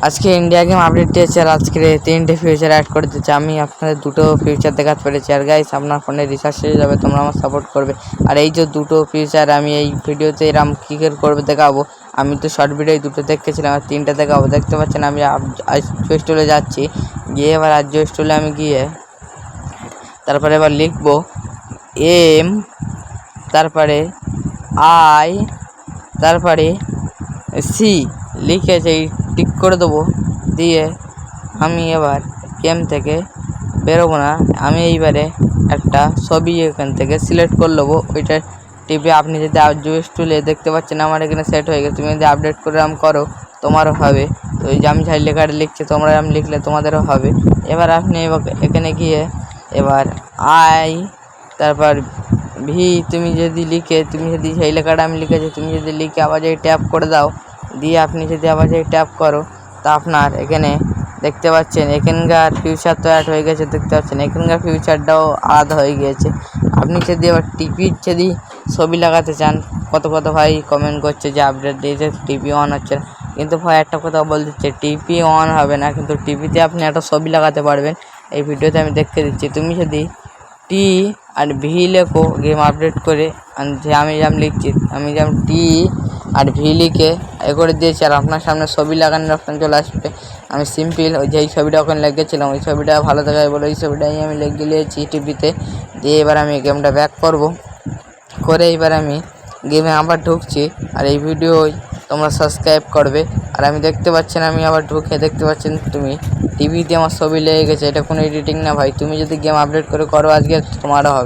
আজকে India game update দিয়েছে আর আজকে 3টে ফিউচার অ্যাড করে দিয়েছে। আমি আপনাদের 2টো ফিউচার দেখাতে পেরেছি। আর গাইস, আপনার ফোনে রিচার্জ শেষ যাবে, তোমরা আমার সাপোর্ট করবে। আর এই যে 2টো ফিউচার আমি এই ভিডিওতে এরম কী করে করবে দেখাবো। আমি তো শর্ট ভিডিও 2টো দেখেছিলাম, আর 3টে দেখাবো। দেখতে পাচ্ছেন আমি আর্য স্টলে যাচ্ছি, গিয়ে এবার আর্য স্টলে আমি গিয়ে তারপরে এবার লিখবো এম, তারপরে আই, তারপরে সি লিখেছে, এই টিক করে দেবো। দিয়ে আমি এবার গেম থেকে বেরোবো না, আমি এইবারে একটা ছবি এখান থেকে সিলেক্ট করে নেবো। ওইটা টিপে আপনি যদি আর্য স্টলে দেখতে পাচ্ছেন আমার এখানে সেট হয়ে গেছে। তুমি যদি আপডেট করে করো তোমারও হবে। তো ওই যে আমি যাই লেখাটা লিখছি, তোমরা আমি লিখলে তোমাদেরও হবে। এবার আপনি এখানে গিয়ে এবার আই, তারপর ভি তুমি যদি সেই লেখাটা আমি লিখেছি, তুমি যদি লিখে আবার যদি ট্যাপ করে দাও, দিয়ে আপনি যদি আবার যদি ট্যাপ করো, তা আপনার এখানে দেখতে পাচ্ছেন এখানকার ফিউচার তো অ্যাড হয়ে গেছে। দেখতে পাচ্ছেন এখানকার ফিউচারটাও আলাদা হয়ে গিয়েছে। আপনি যদি এবার টিপির যদি ছবি লাগাতে চান, কত ভাই কমেন্ট করছে যে আপডেট দিয়েছে টিপি অন হচ্ছে না। কিন্তু ভাই একটা কথা বলে দিচ্ছে, টিপি অন হবে না, কিন্তু টিপিতে আপনি একটা ছবি লাগাতে পারবেন। এই ভিডিওতে আমি দেখতে দিচ্ছি। তুমি যদি টি আর ভি লেখো গেম আপডেট করে, যে আমি যেমন লিখছি, আমি যেমন টি আর ভি লিখে এ করে দিয়েছি, আর আপনার সামনে ছবি লাগানোর অপশান চলে আসবে। আমি সিম্পল ওই যেই ছবিটা ওখানে লিখেছিলাম, ওই ছবিটা ভালো দেখায় বলে ওই ছবিটাই আমি লিখে নিয়েছি টিভিতে। দিয়ে এবার আমি গেমটা ব্যাক করব, করে এবার আমি গেমে আবার ঢুকছি। আর এই ভিডিও তোমরা সাবস্ক্রাইব করবে। আর আমি দেখতে পাচ্ছেন আমি আবার ঢুকে দেখতে পাচ্ছেন তুমি টিভিতে আমার ছবি লেগে গেছে। এটা কোনো এডিটিং না ভাই, তুমি যদি গেম আপডেট করে করো আজকে তোমারও হবে।